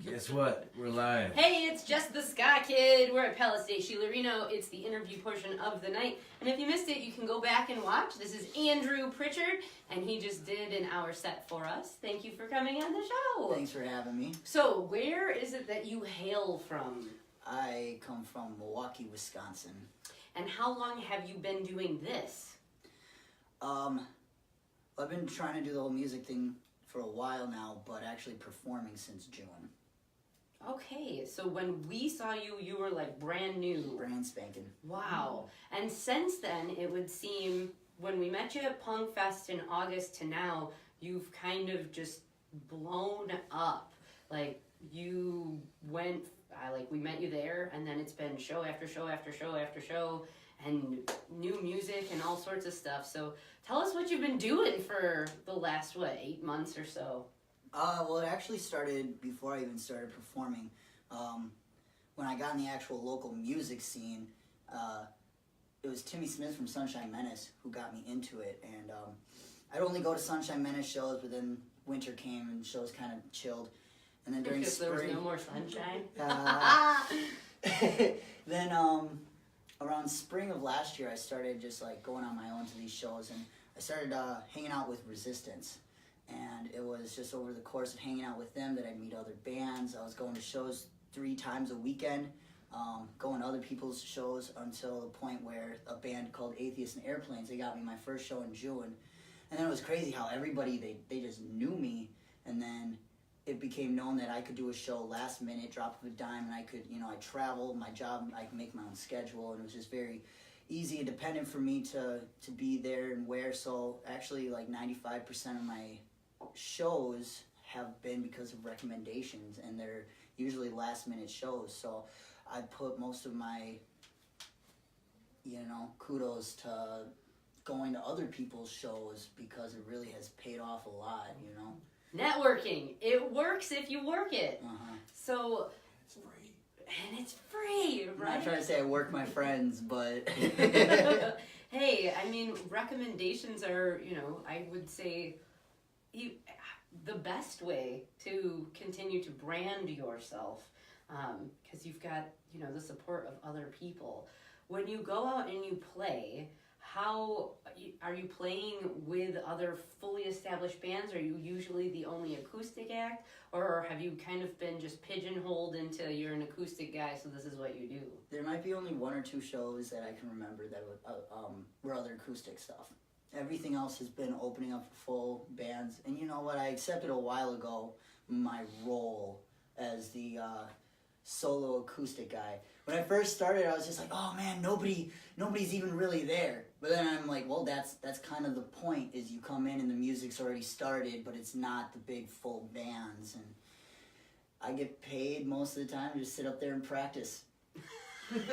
Guess what? We're live. Hey, it's Jess the Ska Kid. We're at Palace de Chilarino. It's the interview portion of the night. And if you missed it, you can go back and watch. This is Andrew Prichard, and he just did an hour set for us. Thank you for coming on the show. Thanks for having me. So, where is it that you hail from? I come from Milwaukee, Wisconsin. And how long have you been doing this? I've been trying to do the whole music thing for a while now, but actually performing since June. Okay, so when we saw you, you were like brand new. Brand spanking. Wow. And since then, it would seem, when we met you at Punk Fest in August to now, you've kind of just blown up. Like, you went, we met you there, and then it's been show after show after show after show, and new music and all sorts of stuff. So tell us what you've been doing for the last, 8 months or so? Well, it actually started before I even started performing. When I got in the actual local music scene, it was Timmy Smith from Sunshine Menace who got me into it. And I'd only go to Sunshine Menace shows, but then winter came and shows kind of chilled. And then during spring, there was no more sunshine. Then around spring of last year, I started just like going on my own to these shows, and I started hanging out with Resistance. And it was just over the course of hanging out with them that I'd meet other bands. I was going to shows 3 times a weekend, going to other people's shows until the point where a band called Atheists and Airplanes, they got me my first show in June. And then it was crazy how everybody, they just knew me. And then it became known that I could do a show last minute, drop of a dime, and I could, I travel, my job, I could make my own schedule, and it was just very easy and dependent for me to be there and where. So actually like 95% of my shows have been because of recommendations, and they're usually last minute shows. So I put most of my kudos to going to other people's shows because it really has paid off a lot. Networking, it works if you work it. So It's free. and it's free, right? I'm not trying to say I work my friends, but Hey, I mean, recommendations are, I would say the best way to continue to brand yourself, because you've got, the support of other people. When you go out and you play, how are you playing with other fully established bands? Are you usually the only acoustic act, or have you kind of been just pigeonholed into you're an acoustic guy, so this is what you do? there might be only 1 or 2 shows that I can remember that were other acoustic stuff. Everything else has been opening up for full bands. And you know what? I accepted a while ago my role as the solo acoustic guy. When I first started, I was just like, oh man, nobody's even really there. But then I'm like, well, that's kind of the point, is you come in and the music's already started, but it's not the big full bands. And I get paid most of the time to just sit up there and practice.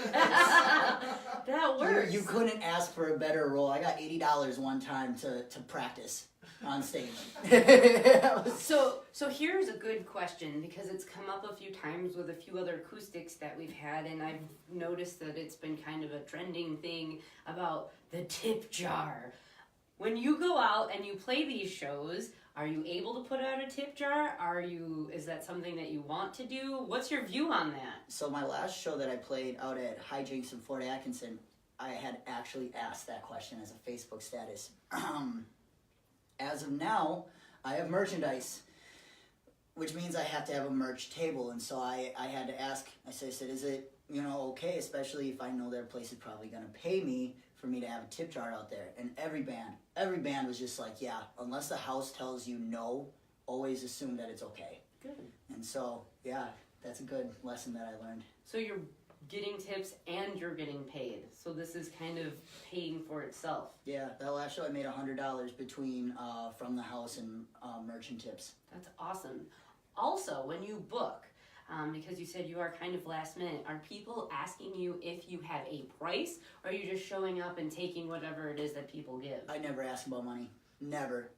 That works. You couldn't ask for a better role. I got $80 one time to practice on stage. So here's a good question, because it's come up a few times with a few other acoustics that we've had, and I've noticed that it's been kind of a trending thing about the tip jar. When you go out and you play these shows, are you able to put out a tip jar? Is that something that you want to do? What's your view on that? So my last show that I played out at Hijinks in Fort Atkinson, I had actually asked that question as a Facebook status. As of now, I have merchandise, which means I have to have a merch table. And so I had to ask, I said, is it, okay, especially if I know that a place is probably going to pay me for me to have a tip jar out there. And every band was just like, yeah, unless the house tells you no, always assume that it's okay. Good. And so, yeah, that's a good lesson that I learned. So you're getting tips and you're getting paid. So this is kind of paying for itself. Yeah, that last show I made $100 between from the house and merch and tips. That's awesome. Also, when you book, because you said you are kind of last minute, are people asking you if you have a price, or are you just showing up and taking whatever it is that people give? I never ask about money. Never.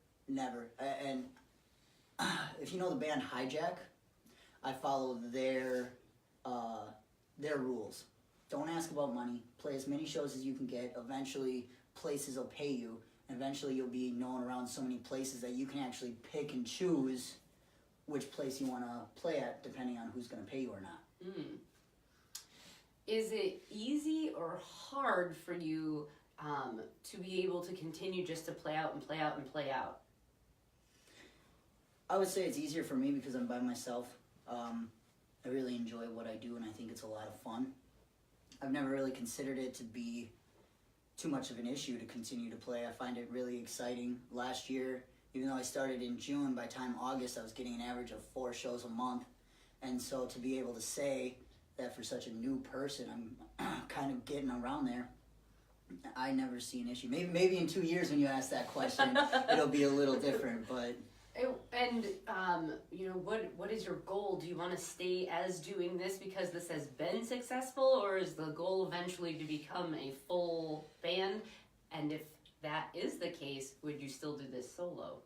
And if you know the band Hijack, I follow their rules. Don't ask about money. Play as many shows as you can get. Eventually, places will pay you. And eventually, you'll be known around so many places that you can actually pick and choose which place you want to play at, depending on who's going to pay you or not. Is it easy or hard for you to be able to continue just to play out and play out and play out? I would say it's easier for me because I'm by myself. I really enjoy what I do, and I think it's a lot of fun. I've never really considered it to be too much of an issue to continue to play. I find it really exciting. Last year, even though I started in June, by time August I was getting an average of 4 shows a month. And so to be able to say that for such a new person, I'm kind of getting around there, I never see an issue. Maybe in 2 years when you ask that question, it'll be a little different, but... And, what is your goal? Do you want to stay as doing this because this has been successful, or is the goal eventually to become a full band? And if that is the case, would you still do this solo?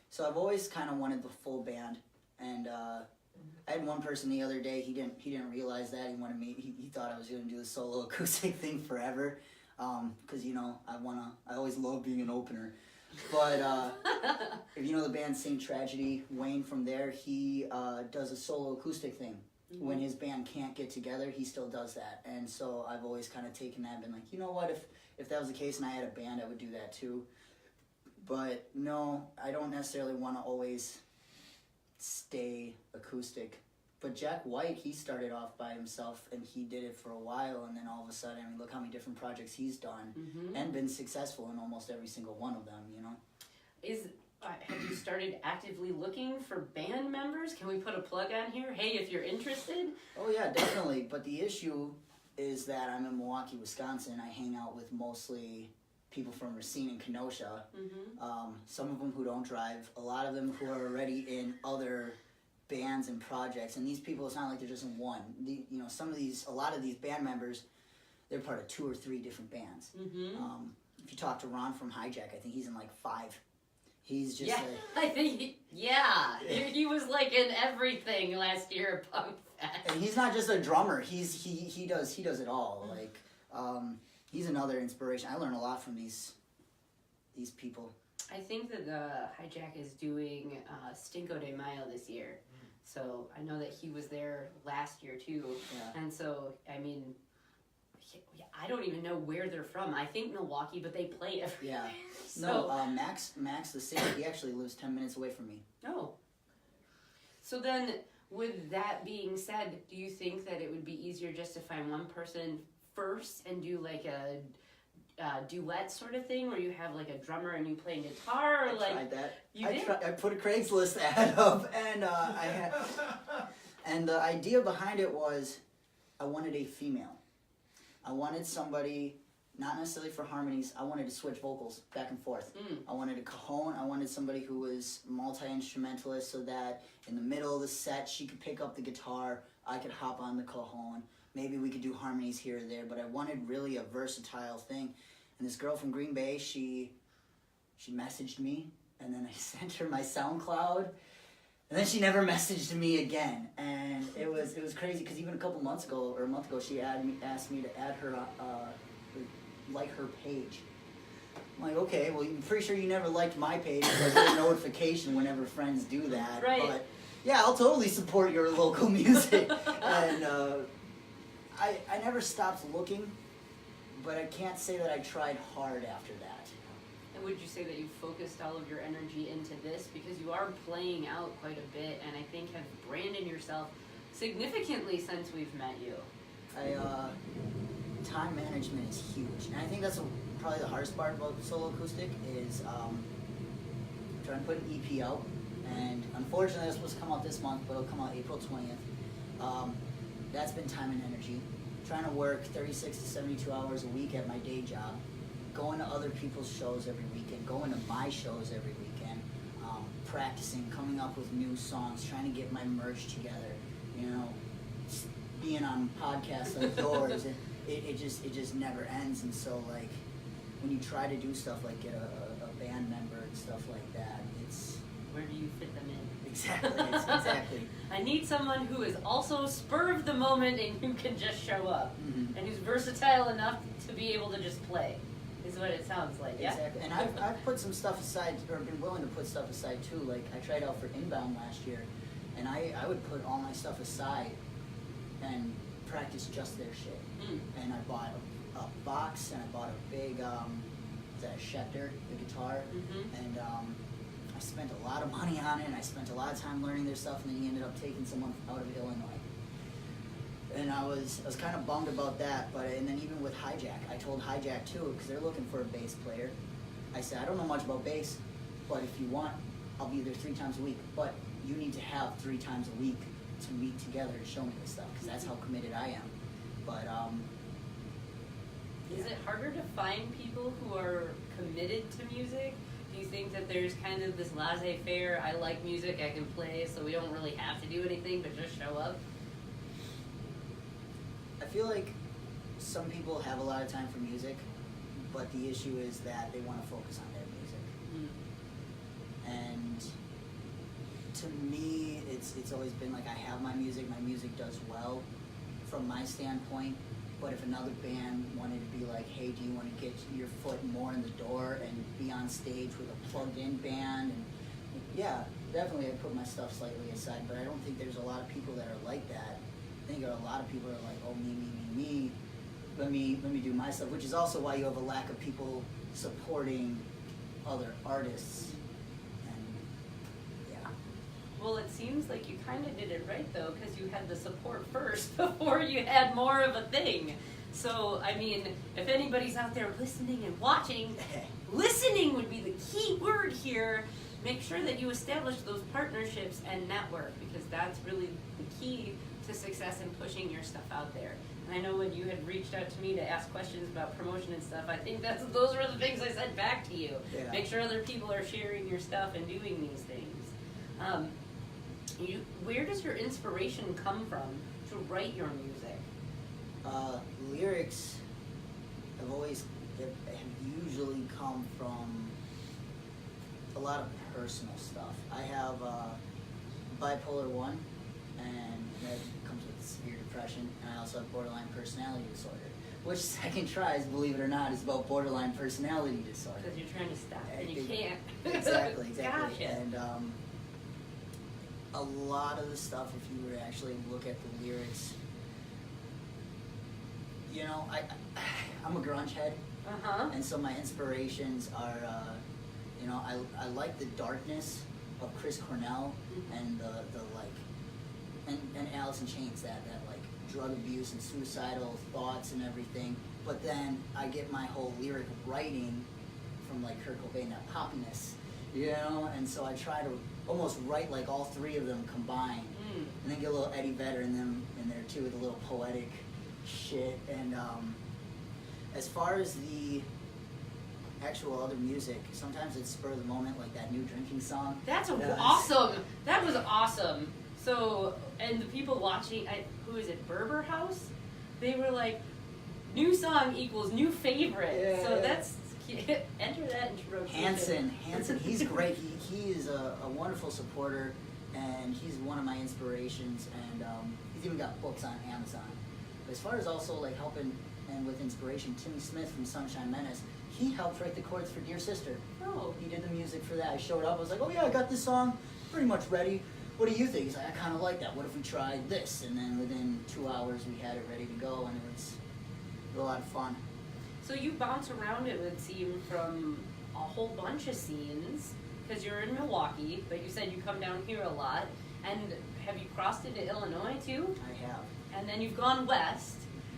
So I've always kind of wanted the full band, and I had one person the other day, he didn't realize that. He thought I was going to do the solo acoustic thing forever, because, I always love being an opener. But if you know the band Saint Tragedy, Wayne from there, he does a solo acoustic thing. Mm-hmm. When his band can't get together, he still does that. And so I've always kind of taken that and been like, you know what, if that was the case and I had a band, I would do that too. But no, I don't necessarily want to always stay acoustic. But Jack White, he started off by himself, and he did it for a while, and then all of a sudden, look how many different projects he's done, and been successful in almost every single one of them, Have you started actively looking for band members? Can we put a plug on here? Hey, if you're interested? Oh yeah, definitely, but the issue is that I'm in Milwaukee, Wisconsin. I hang out with mostly people from Racine and Kenosha, some of them who don't drive, a lot of them who are already in other bands and projects, and these people, it's not like they're just in one. A lot of these band members, they're part of 2 or 3 different bands. If you talk to Ron from Hijack, I think he's in like 5. He's just I think he was like in everything last year at Punk Fest. And he's not just a drummer. He does it all. Like he's another inspiration. I learn a lot from these people. I think that the Hijack is doing Cinco de Mayo this year. So I know that he was there last year too. Yeah. And so, I mean, I don't even know where they're from. I think Milwaukee, but they play everywhere. Yeah. So, no, Max the singer, he actually lives 10 minutes away from me. Oh. So then, with that being said, do you think that it would be easier just to find one person first and do like a duet sort of thing, where you have like a drummer and you play guitar? I like tried that. You did? I put a Craigslist ad up, and and the idea behind it was I wanted a female. I wanted somebody, not necessarily for harmonies, I wanted to switch vocals back and forth. I wanted a cajon. I wanted somebody who was multi-instrumentalist, so that in the middle of the set she could pick up the guitar, I could hop on the cajon. Maybe we could do harmonies here or there, but I wanted really a versatile thing. And this girl from Green Bay, she messaged me, and then I sent her my SoundCloud, and then she never messaged me again. And it was crazy, because even a month ago, she asked me to add her, like her page. I'm like, okay, well, I'm pretty sure you never liked my page, because I get a notification whenever friends do that. Right. But yeah, I'll totally support your local music. And I never stopped looking, but I can't say that I tried hard after that. And would you say that you focused all of your energy into this, because you are playing out quite a bit, and I think have branded yourself significantly since we've met you? Time management is huge, and I think that's probably the hardest part about solo acoustic is trying to put an EP out. And unfortunately, it's supposed to come out this month, but it'll come out April 20th. That's been time and energy. Trying to work 36 to 72 hours a week at my day job, going to other people's shows every weekend, going to my shows every weekend, practicing, coming up with new songs, trying to get my merch together, being on podcasts like yours, it just never ends. And so, like, when you try to do stuff like get a band member and stuff like that, it's... Where do you fit them in? Exactly. I need someone who is also spur of the moment and who can just show up, and who's versatile enough to be able to just play. is what it sounds like. Yeah. Exactly. And I've put some stuff aside, or been willing to put stuff aside too. Like I tried out for Inbound last year, and I would put all my stuff aside and practice just their shit. And I bought a box, and I bought a big, is that a Schecter, the guitar, and I spent a lot of money on it, and I spent a lot of time learning their stuff, and then he ended up taking someone out of Illinois. And I was kind of bummed about that, and then even with Hijack, I told Hijack too, because they're looking for a bass player. I said, I don't know much about bass, but if you want, I'll be there 3 times a week, but you need to have 3 times a week to meet together to show me this stuff, because that's how committed I am. But is it harder to find people who are committed to music? Do you think that there's kind of this laissez-faire, I like music, I can play, so we don't really have to do anything but just show up? I feel like some people have a lot of time for music, but the issue is that they want to focus on their music. And to me, it's always been like I have my music does well from my standpoint, but if another band wanted to be like, hey, do you want to get your foot more in the door and be on stage with a plugged-in band? And yeah, definitely I put my stuff slightly aside, but I don't think there's a lot of people that are like that. I think a lot of people are like, oh, me, let me do my stuff, which is also why you have a lack of people supporting other artists. And yeah. Well, it seems like you kind of did it right, though, because you had the support first before you had more of a thing. So, I mean, if anybody's out there listening and watching, listening would be the key word here. Make sure that you establish those partnerships and network, because that's really the key to success in pushing your stuff out there. And I know when you had reached out to me to ask questions about promotion and stuff, I think those were the things I said back to you. Yeah. Make sure other people are sharing your stuff and doing these things. Where does your inspiration come from to write your music? Lyrics have usually come from a lot of personal stuff. I have bipolar 1, and that comes with severe depression, and I also have borderline personality disorder, which Second Tries, believe it or not, is about borderline personality disorder. Because you're trying to stop and you can't. Exactly. Gotcha. And a lot of the stuff, if you were to actually look at the lyrics, you know, I'm a grunge head, and so my inspirations are, you know, I like the darkness of Chris Cornell and the like, and Alice in Chains, that like drug abuse and suicidal thoughts and everything. But then I get my whole lyric writing from like Kurt Cobain, that poppiness, you know. And so I try to almost write like all 3 of them combined, and then get a little Eddie Vedder in there too, with a little poetic shit. And as far as the actual other music, sometimes it's spur of the moment, like that new drinking song. That's awesome. That was awesome. So, and the people watching, who is it, Berber House? They were like, new song equals new favorite. Yeah. So that's, enter that into rotation. Hanson, he's great. He is a wonderful supporter, and he's one of my inspirations, and he's even got books on Amazon. But as far as also like helping and with inspiration, Timmy Smith from Sunshine Menace, he helped write the chords for Dear Sister. Oh. He did the music for that. I showed up, I was like, oh yeah, I got this song pretty much ready. What do you think? He's like, I kind of like that. What if we tried this? And then within 2 hours, we had it ready to go, and it was a lot of fun. So you bounce around, it would seem, from a whole bunch of scenes, because you're in Milwaukee, but you said you come down here a lot. And have you crossed into Illinois too? I have. And then you've gone west.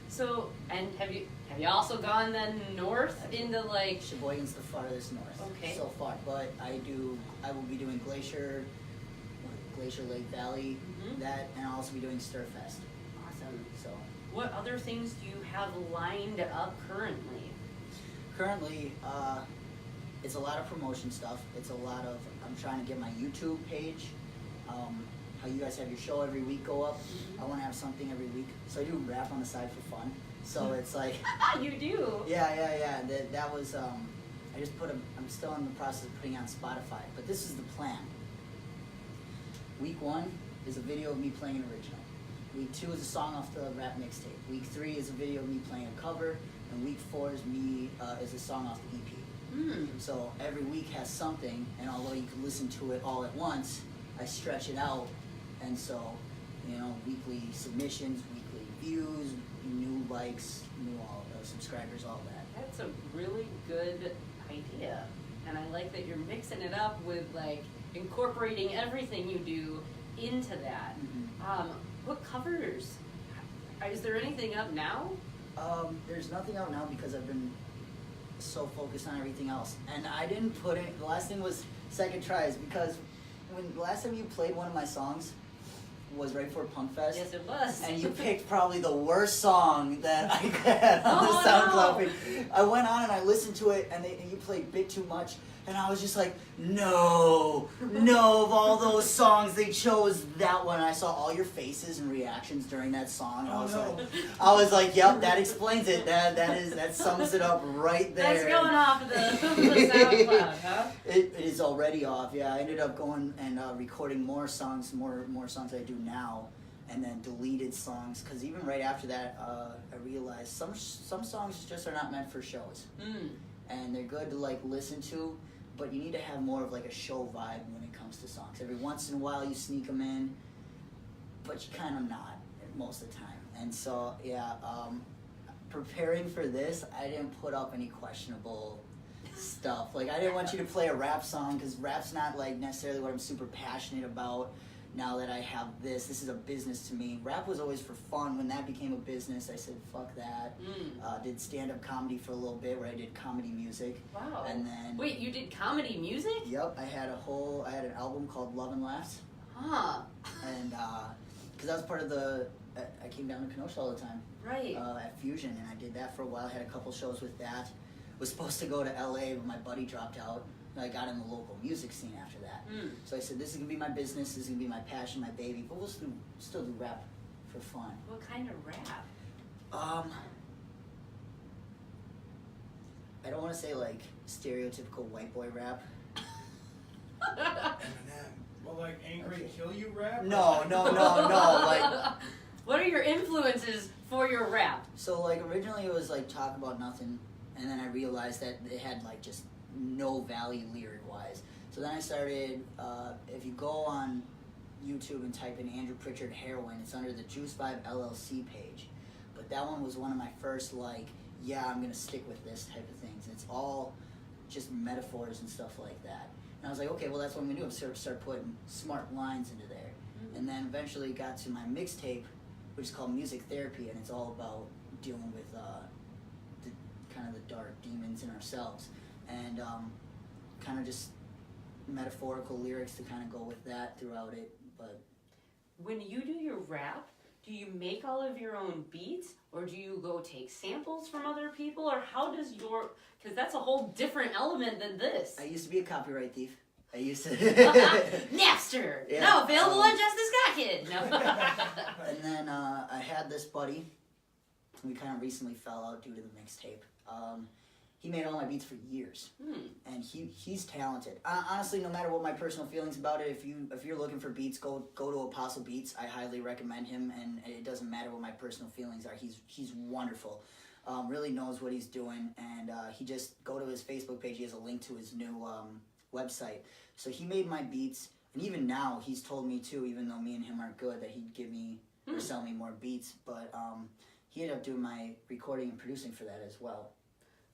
So, and have you also gone then north into like? Sheboygan's the farthest north. Okay. So far, but I will be doing Glacier Lake Valley, that, and I'll also be doing Stirfest. Awesome. So. What other things do you have lined up currently? Currently, it's a lot of promotion stuff. It's a lot of, I'm trying to get my YouTube page. How you guys have your show every week go up. I want to have something every week. So I do rap on the side for fun. So it's like. You do? Yeah. That was, I just I'm still in the process of putting it on Spotify. But this is the plan. Week 1 is a video of me playing an original. Week 2 is a song off the rap mixtape. Week 3 is a video of me playing a cover, and week 4 is a song off the EP. So every week has something, and although you can listen to it all at once, I stretch it out, and so, you know, weekly submissions, weekly views, new likes, new subscribers, all that. That's a really good idea, and I like that you're mixing it up with like incorporating everything you do into that. What covers? Is there anything up now? There's nothing out now because I've been so focused on everything else, and I didn't put it. The last thing was Second Tries, because when the last time you played one of my songs was right before Punk Fest. Yes, it was. And you picked probably the worst song that I had on the SoundCloud page. I went on and I listened to it, and you played Bit Too Much, and I was just like, no, of all those songs, they chose that one. And I saw all your faces and reactions during that song, and I was like, yep, that explains it. That sums it up right there. That's going off of the SoundCloud, huh? It is already off. Yeah, I ended up going and recording more songs I do now, and then deleted songs, because even right after that, I realized some songs just are not meant for shows, and they're good to like listen to, but you need to have more of like a show vibe when it comes to songs. Every once in a while you sneak them in, but you kind of not most of the time. And so yeah, preparing for this, I didn't put up any questionable stuff. Like, I didn't want you to play a rap song, because rap's not like necessarily what I'm super passionate about. Now that I have this is a business to me. Rap was always for fun. When that became a business, I said, fuck that. Did stand-up comedy for a little bit, where I did comedy music. Wow. And then... Wait, you did comedy music? Yep, I had an album called Love and Laughs. Huh. And, because that was part of I came down to Kenosha all the time. Right. At Fusion, and I did that for a while. I had a couple shows with that. Was supposed to go to LA, but my buddy dropped out. I got in the local music scene after that. So I said, this is going to be my business, this is going to be my passion, my baby, but we'll still do rap for fun. What kind of rap? I don't want to say like stereotypical white boy rap. Eminem. Well, like angry kill you rap? No, like... What are your influences for your rap? So like originally it was like talk about nothing, and then I realized that it had like just no value lyric-wise. So then I started, if you go on YouTube and type in Andrew Prichard Heroin, it's under the Juice Vibe LLC page. But that one was one of my first, like, yeah, I'm going to stick with this type of things. It's all just metaphors and stuff like that. And I was like, okay, well, that's what I'm going to do. I'm start putting smart lines into there. And then eventually got to my mixtape, which is called Music Therapy, and it's all about dealing with kind of the dark demons in ourselves. And kind of just metaphorical lyrics to kind of go with that throughout it. But when you do your rap, do you make all of your own beats, or do you go take samples from other people, or how does because that's a whole different element than this. I used to be a copyright thief. I used to... Napster! Yeah, now available on Jess the Ska Kid! No. And then I had this buddy. We kind of recently fell out due to the mixtape. He made all my beats for years, and he's talented. Honestly, no matter what my personal feelings about it, if you're looking for beats, go to Apostle Beats. I highly recommend him, and it doesn't matter what my personal feelings are. He's wonderful. Really knows what he's doing, and he just go to his Facebook page. He has a link to his new website. So he made my beats, and even now he's told me too, even though me and him aren't good, that he'd give me or sell me more beats. But he ended up doing my recording and producing for that as well.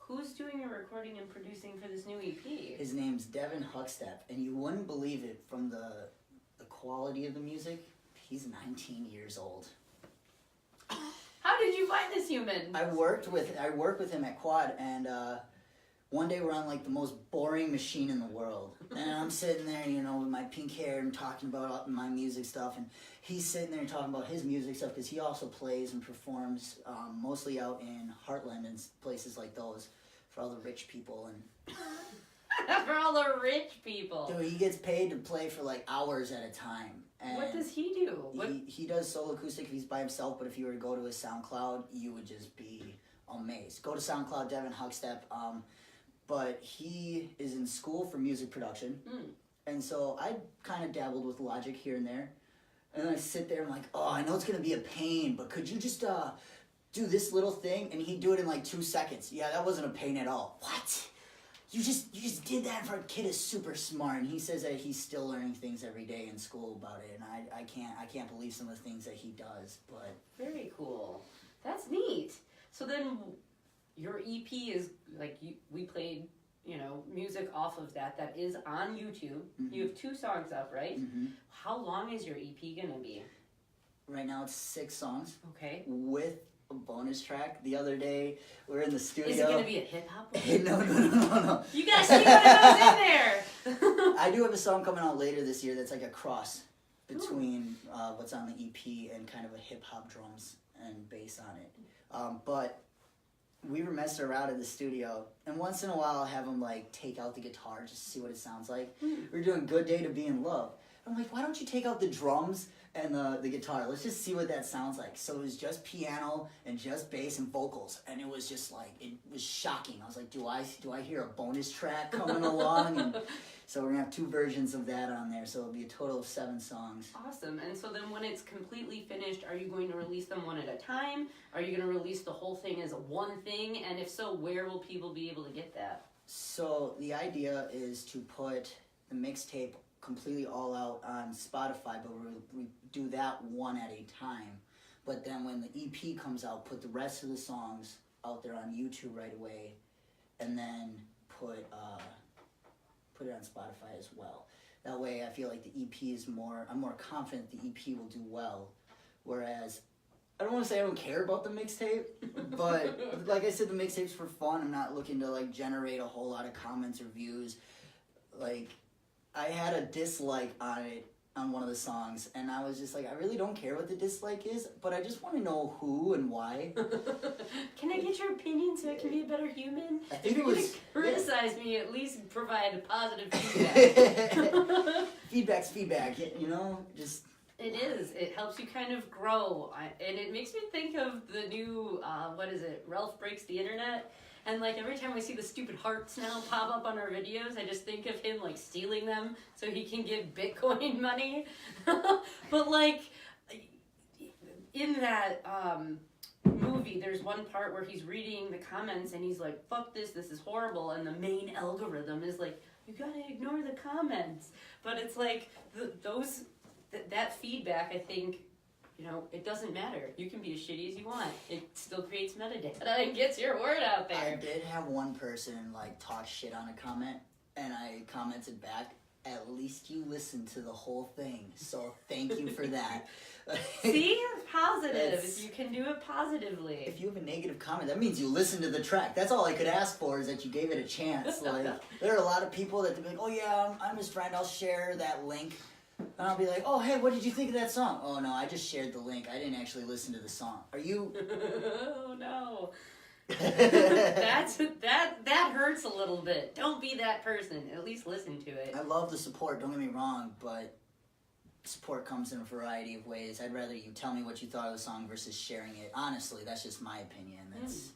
Who's doing your recording and producing for this new EP? His name's Devin Huckstep, and you wouldn't believe it from the quality of the music. He's 19 years old. How did you find this human? I worked with him at Quad, and one day we're on like the most boring machine in the world, and I'm sitting there, you know, with my pink hair and talking about my music stuff, and he's sitting there talking about his music stuff, because he also plays and performs mostly out in Heartland and places like those for all the rich people. And for all the rich people. dude, he gets paid to play for like hours at a time. And what does he do? He does solo acoustic if he's by himself, but if you were to go to his SoundCloud, you would just be amazed. Go to SoundCloud, Devin Huckstep. But he is in school for music production, and so I kind of dabbled with Logic here and there. And then I sit there, I'm like, oh, I know it's going to be a pain, but could you just do this little thing? And he'd do it in like 2 seconds. Yeah, that wasn't a pain at all. What? You just did that for a kid is super smart. And he says that he's still learning things every day in school about it. And I can't believe some of the things that he does. But Very cool. That's neat. So then your EP is, like, we played, you know, music off of that is on YouTube. Mm-hmm. You have 2 songs up, right? Mm-hmm. How long is your EP gonna be? Right now it's 6 songs. Okay. With a bonus track. The other day we were in the studio. Is it gonna be a hip hop one? No. You gotta see one of those in there. I do have a song coming out later this year that's like a cross between what's on the EP and kind of a hip hop drums and bass on it. But we were messing around in the studio, and once in a while I'll have him like take out the guitar just to see what it sounds like. We're doing Good Day to Be in Love. I'm like, why don't you take out the drums and the guitar? Let's just see what that sounds like. So it was just piano and just bass and vocals, and it was just like, it was shocking. I was like, do I hear a bonus track coming along? And so we're gonna have 2 versions of that on there, so it'll be a total of 7 songs. Awesome. And so then when it's completely finished, are you going to release them one at a time? Are you going to release the whole thing as one thing? And if so, where will people be able to get that? So the idea is to put the mixtape completely all out on Spotify, but we do that one at a time. But then when the EP comes out, put the rest of the songs out there on YouTube right away, and then put it on Spotify as well. That way I feel like the EP is I'm more confident the EP will do well. Whereas, I don't want to say I don't care about the mixtape, but like I said, the mixtape's for fun. I'm not looking to like generate a whole lot of comments or views. Like, I had a dislike on it on one of the songs, and I was just like, I really don't care what the dislike is, but I just want to know who and why. Can I get your opinion so I can be a better human? I think if you're it going was to criticize me, at least provide a positive feedback. Feedback's feedback, you know? Just. It is. It helps you kind of grow. And it makes me think of the new, Ralph Breaks the Internet. And, like, every time I see the stupid hearts now pop up on our videos, I just think of him, like, stealing them so he can get Bitcoin money. But, like, in that movie, there's one part where he's reading the comments and he's like, fuck this is horrible. And the main algorithm is like, you gotta ignore the comments. But it's like, that feedback, I think, you know, it doesn't matter. You can be as shitty as you want. It still creates metadata and gets your word out there. I did have one person, like, talk shit on a comment, and I commented back, at least you listened to the whole thing, so thank you for that. See? Positive. If you can do it positively. If you have a negative comment, that means you listened to the track. That's all I could ask for, is that you gave it a chance. Like, there are a lot of people that be like, oh yeah, I'm his friend, I'll share that link. And I'll be like, oh, hey, what did you think of that song? Oh, no, I just shared the link. I didn't actually listen to the song. Are you... Oh, no. That hurts a little bit. Don't be that person. At least listen to it. I love the support, don't get me wrong, but support comes in a variety of ways. I'd rather you tell me what you thought of the song versus sharing it. Honestly, that's just my opinion. That's...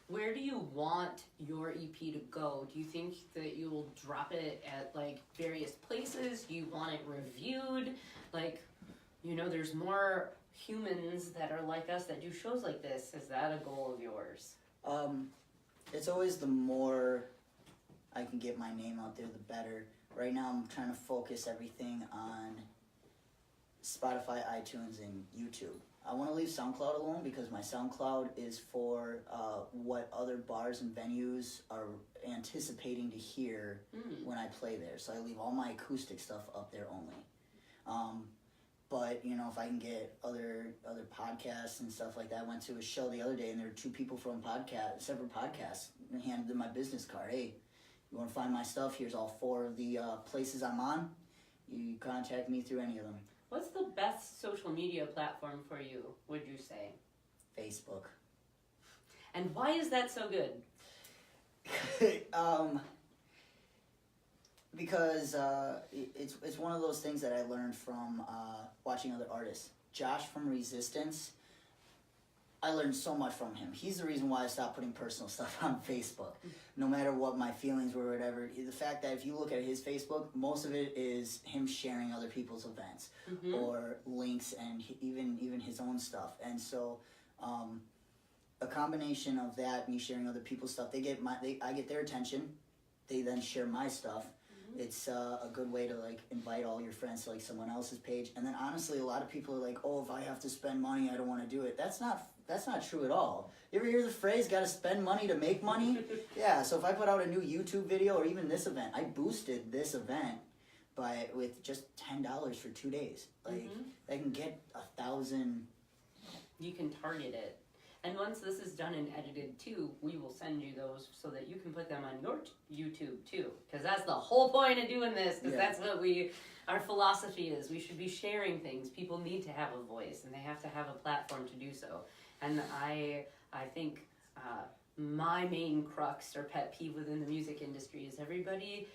Where do you want your EP to go? Do you think that you will drop it at, like, various places? Do you want it reviewed? Like, you know, there's more humans that are like us that do shows like this. Is that a goal of yours? It's always the more I can get my name out there, the better. Right now I'm trying to focus everything on Spotify, iTunes, and YouTube. I want to leave SoundCloud alone because my SoundCloud is for what other bars and venues are anticipating to hear when I play there. So I leave all my acoustic stuff up there only. But, you know, if I can get other podcasts and stuff like that. I went to a show the other day and there were 2 people from separate podcasts, and handed them my business card. Hey, you want to find my stuff? Here's all 4 of the places I'm on. You contact me through any of them. What's the best social media platform for you, would you say? Facebook. And why is that so good? Because it's one of those things that I learned from watching other artists. Josh from Resistance, I learned so much from him. He's the reason why I stopped putting personal stuff on Facebook. No matter what my feelings were or whatever. The fact that if you look at his Facebook, most of it is him sharing other people's events or links and even his own stuff. And so a combination of that, me sharing other people's stuff, I get their attention. They then share my stuff. It's a good way to like invite all your friends to like someone else's page. And then honestly, a lot of people are like, oh, if I have to spend money, I don't want to do it. That's not true at all. You ever hear the phrase, gotta spend money to make money? Yeah, so if I put out a new YouTube video or even this event, I boosted this event with just $10 for 2 days. Like, I can get 1,000. You can target it. And once this is done and edited too, we will send you those so that you can put them on your YouTube too. Because that's the whole point of doing this. Because that's what our philosophy is. We should be sharing things. People need to have a voice and they have to have a platform to do so. And I think my main crux or pet peeve within the music industry is everybody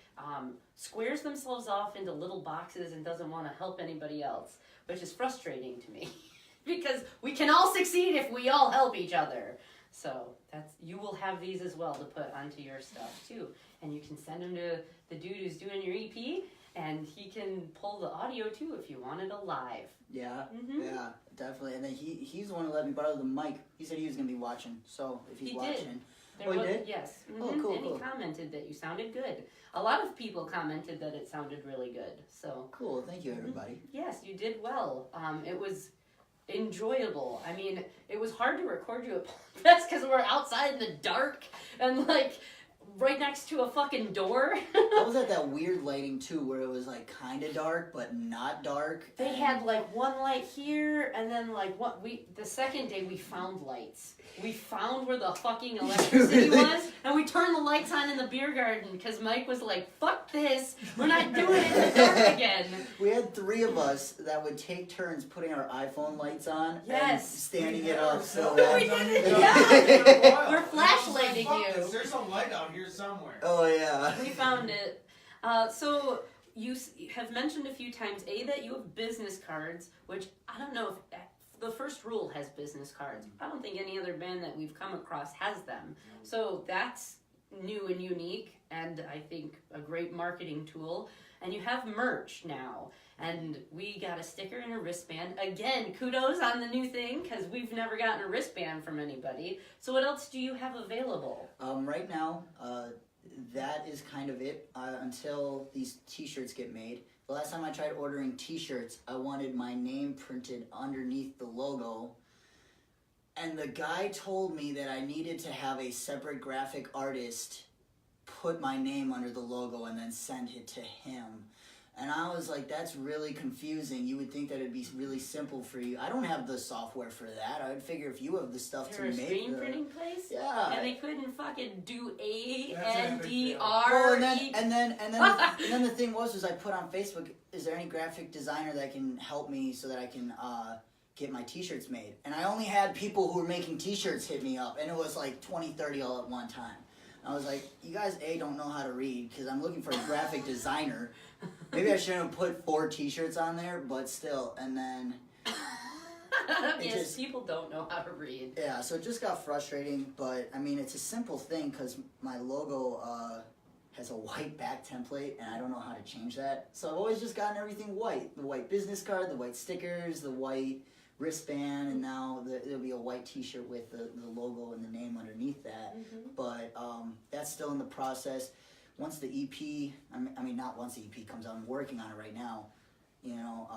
squares themselves off into little boxes and doesn't want to help anybody else, which is frustrating to me. Because we can all succeed if we all help each other. So you will have these as well to put onto your stuff too. And you can send them to the dude who's doing your EP, and he can pull the audio too if you want it alive. Yeah, yeah, definitely. And then he's the one who let me borrow the mic. He said he was going to be watching, so if he's watching. He did? Yes. Oh, cool, and he commented that you sounded good. A lot of people commented that it sounded really good. So cool, thank you everybody. Yes, you did well. It was enjoyable. I mean, it was hard to record you at Podcast because we're outside in the dark and like right next to a fucking door. I was at that weird lighting too where it was like kind of dark but not dark. They had like one light here and then like the second day we found lights. We found where the fucking electricity was and we turned the lights on in the beer garden because Mike was like, fuck this, we're not doing it in the dark again. We had 3 of us that would take turns putting our iPhone lights on and standing it up so that... We did it, yeah! We're flashlighting you. There's some light out here somewhere. Oh yeah. We found it. So you have mentioned a few times, that you have business cards, which I don't know if the First Rule has business cards. I don't think any other band that we've come across has them. So that's new and unique, and I think a great marketing tool. And you have merch now, and we got a sticker and a wristband. Again, kudos on the new thing, because we've never gotten a wristband from anybody. So what else do you have available? Right now, that is kind of it until these t-shirts get made. The last time I tried ordering t-shirts, I wanted my name printed underneath the logo. And the guy told me that I needed to have a separate graphic artist put my name under the logo and then send it to him. And I was like, that's really confusing. You would think that it'd be really simple for you. I don't have the software for that. I would figure if you have the stuff to make a screen printing place? Yeah. And they couldn't fucking do ANDR. And then the thing was I put on Facebook, is there any graphic designer that can help me so that I can get my t-shirts made? And I only had people who were making t-shirts hit me up, and it was like 20, 30 all at one time. I was like, you guys, don't know how to read, because I'm looking for a graphic designer. Maybe I shouldn't have put 4 t-shirts on there, but still. And then... people don't know how to read. Yeah, so it just got frustrating, but, I mean, it's a simple thing, because my logo has a white back template, and I don't know how to change that. So I've always just gotten everything white. The white business card, the white stickers, the white wristband, and now there'll be a white t-shirt with the logo and the name underneath that. But that's still in the process. Once the EP, I mean not once the EP comes out, I'm working on it right now, you know,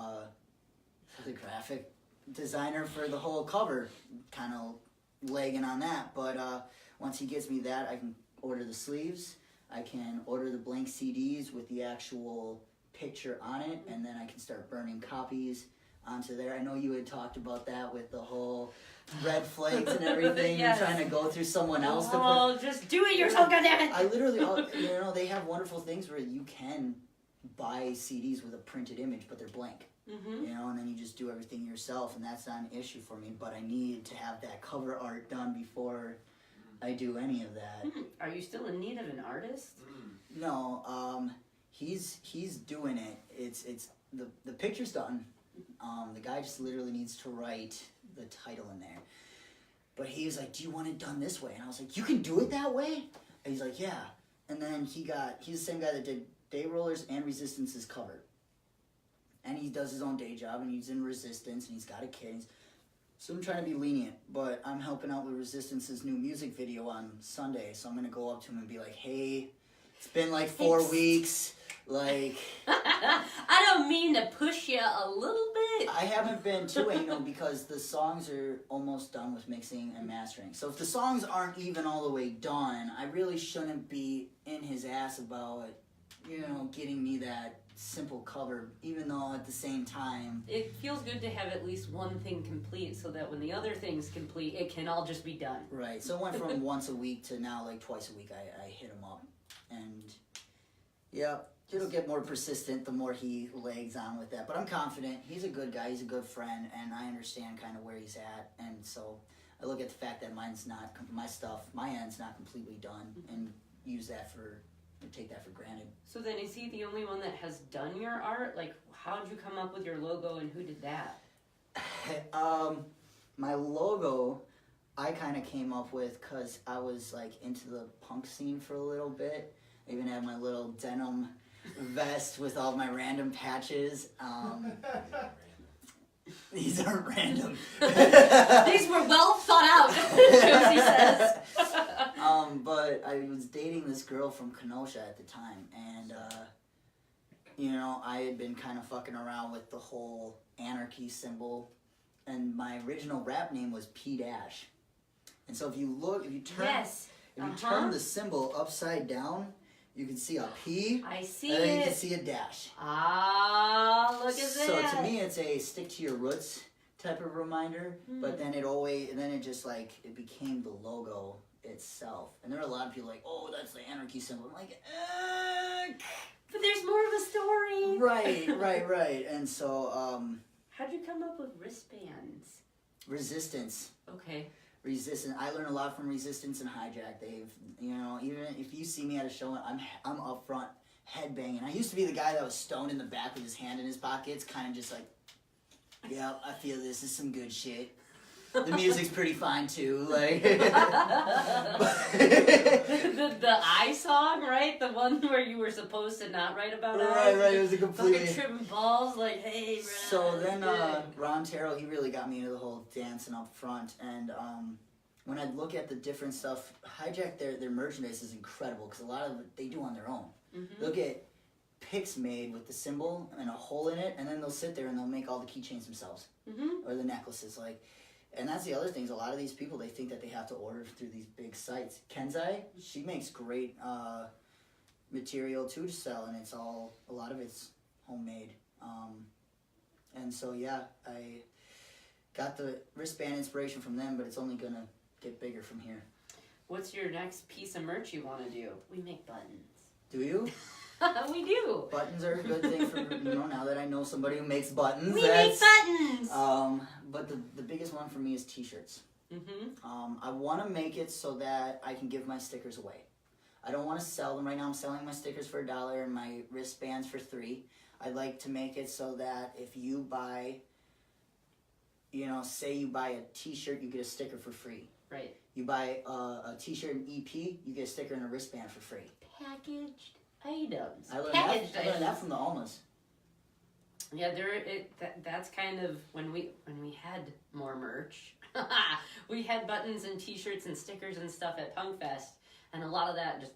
the graphic designer for the whole cover, kind of lagging on that. But once he gets me that, I can order the sleeves, I can order the blank CDs with the actual picture on it, and then I can start burning copies onto there. I know you had talked about that with the whole red flags and everything. Yes. You're trying to go through someone else to put... just do it yourself, goddammit! I literally, you know, they have wonderful things where you can buy CDs with a printed image, but they're blank. You know, and then you just do everything yourself, and that's not an issue for me. But I need to have that cover art done before I do any of that. Are you still in need of an artist? No, he's doing it. It's the picture's done. The guy just literally needs to write the title in there. But he was like, do you want it done this way? And I was like, you can do it that way? And he's like, yeah. And then he's the same guy that did Day Rollers and Resistance's cover. And he does his own day job, and he's in Resistance, and he's got a kid. So I'm trying to be lenient, but I'm helping out with Resistance's new music video on Sunday. So I'm going to go up to him and be like, hey, it's been like 4 weeks. Like, I don't mean to push you a little bit. I haven't been too anal because the songs are almost done with mixing and mastering. So if the songs aren't even all the way done, I really shouldn't be in his ass about, getting me that simple cover, even though at the same time... It feels good to have at least one thing complete so that when the other thing's complete, it can all just be done. Right. So it went from once a week to now like twice a week I hit him up. And, yeah... It'll get more persistent the more he lags on with that. But I'm confident. He's a good guy. He's a good friend. And I understand kind of where he's at. And so I look at the fact that my end's not completely done. And take that for granted. So then is he the only one that has done your art? Like, how did you come up with your logo and who did that? My logo, I kind of came up with because I was like into the punk scene for a little bit. I even had my little denim vest with all my random patches. These aren't random. These were well thought out, Josie says. But I was dating this girl from Kenosha at the time, and I had been kind of fucking around with the whole anarchy symbol, and my original rap name was P Dash. And so if you turn the symbol upside down, you can see a P. I see and then it. You can see a dash. Ah, look at that. So to me, it's a stick to your roots type of reminder. But then it became the logo itself. And there are a lot of people like, oh, that's the anarchy symbol. I'm like, but there's more of a story. Right. And so, how'd you come up with wristbands? Resistance. Okay. Resistance. I learned a lot from Resistance and Hijack. They've, even if you see me at a show, I'm up front headbanging. I used to be the guy that was stoned in the back with his hand in his pockets, kind of just like, yeah, I feel this is some good shit. The music's pretty fine too, like. the I song, right? The one where you were supposed to not write about eyes. Right. It was a completely. Fucking tripping balls, like, hey, Ron. So then, Ron Terrell, he really got me into the whole dancing up front, and when I look at the different stuff, Hijack, their merchandise is incredible because a lot of it they do on their own. Mm-hmm. They'll get picks made with the symbol and a hole in it, and then they'll sit there and they'll make all the keychains themselves or the necklaces, like. And that's the other thing is a lot of these people, they think that they have to order through these big sites. Kenzai, she makes great material too to sell, and a lot of it's homemade. And so yeah, I got the wristband inspiration from them, but it's only gonna get bigger from here. What's your next piece of merch you want to do? We make buttons. Do you? We do. Buttons are a good thing for, now that I know somebody who makes buttons. We make buttons! But the biggest one for me is t-shirts. Mm-hmm. I want to make it so that I can give my stickers away. I don't want to sell them. Right now I'm selling my stickers for $1 and my wristbands for $3. I'd like to make it so that if you buy, say you buy a t-shirt, you get a sticker for free. Right. You buy a t-shirt and EP, you get a sticker and a wristband for free. Packaged items. I learned that from the Almas. Yeah, that's kind of when we had more merch. We had buttons and t-shirts and stickers and stuff at Punk Fest, and a lot of that just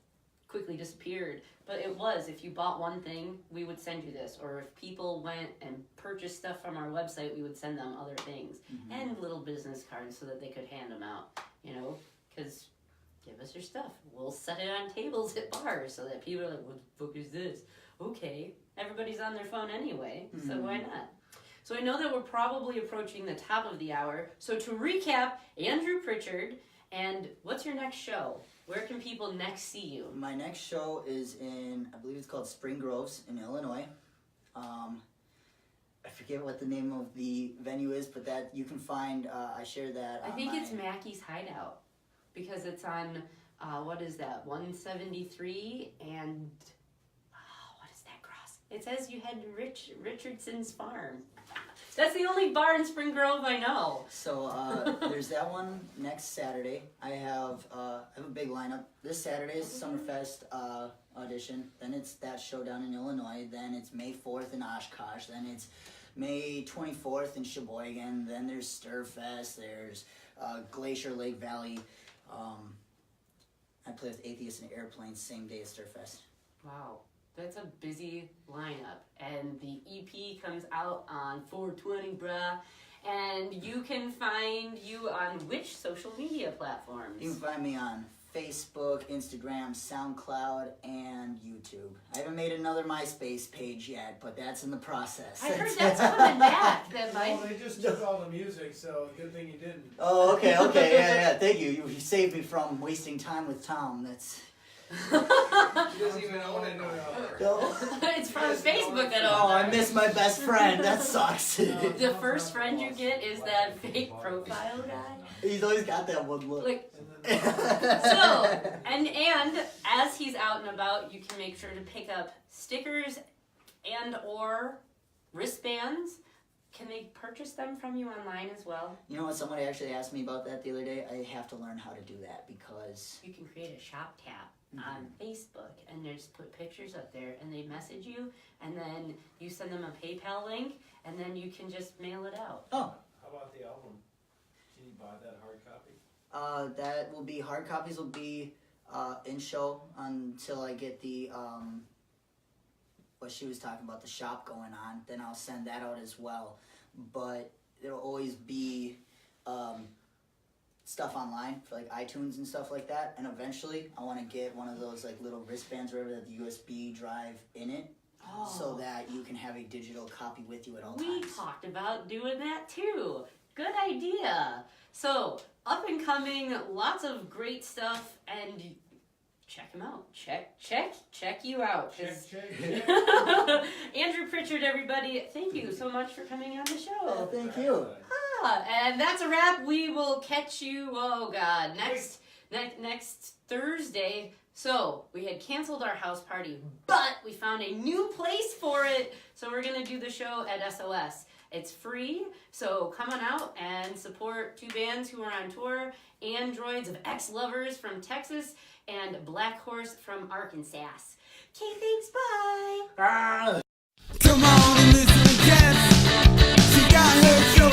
quickly disappeared. But it was, if you bought one thing, we would send you this, or if people went and purchased stuff from our website, we would send them other things and little business cards so that they could hand them out. Because give us your stuff. We'll set it on tables at bars so that people are like, what the fuck is this? Okay, everybody's on their phone anyway, so why not? So I know that we're probably approaching the top of the hour. So to recap, Andrew Prichard, and what's your next show? Where can people next see you? My next show is in, I believe it's called Spring Groves in Illinois. I forget what the name of the venue is, but that you can find, I share that I think it's Mackey's Hideout, because it's on, what is that, 173 and... It says you had Richardson's farm. That's the only bar in Spring Grove I know. So there's that one next Saturday. I have a big lineup. This Saturday is Summerfest audition. Then it's that show down in Illinois. Then it's May 4th in Oshkosh. Then it's May 24th in Sheboygan. Then there's Stirfest. There's Glacier Lake Valley. I play with Atheists and Airplanes same day as Stirfest. Wow, that's a busy lineup. And the EP comes out on 4/20, bruh. And you can find you on which social media platforms? You can find me on Facebook, Instagram, SoundCloud, and YouTube. I haven't made another MySpace page yet, but that's in the process. I heard that's coming back. That Well, might. they just took all the music, so good thing you didn't. Oh, okay, yeah, thank you. You saved me from wasting time with Tom. That's... He doesn't even own it no more. No. It's from Facebook at Oh, all. I miss my best friend. That sucks. The first friend you get is that fake profile guy. He's always got that one look. Like, And then, so, and as he's out and about, you can make sure to pick up stickers and or wristbands. Can they purchase them from you online as well? You know what? Somebody actually asked me about that the other day. I have to learn how to do that because... You can create a shop tab on Facebook and just put pictures up there and they message you and then you send them a PayPal link and then you can just mail it out. Oh, how about the album? Can you buy that hard copy? that will be... Hard copies will be in show until I get the... what she was talking about, the shop going on. Then I'll send that out as well. But there'll always be... stuff online for like iTunes and stuff like that, and eventually I want to get one of those like little wristbands or whatever that the USB drive in it, so that you can have a digital copy with you at all We times. talked about doing that too. Good idea. So, up and coming, lots of great stuff, and check him out. Check you out. 'Cause- Check. Andrew Prichard, everybody, thank you so much for coming on the Oh, show. thank you. And that's a wrap. We will catch you, next Thursday. So, we had canceled our house party, but we found a new place for it. So, we're going to do the show at SOS. It's free, so come on out and support two bands who are on tour, Androids of Ex-Lovers from Texas and Black Horse from Arkansas. Okay, thanks, bye! Ah. Come on and listen to Jess. She got her show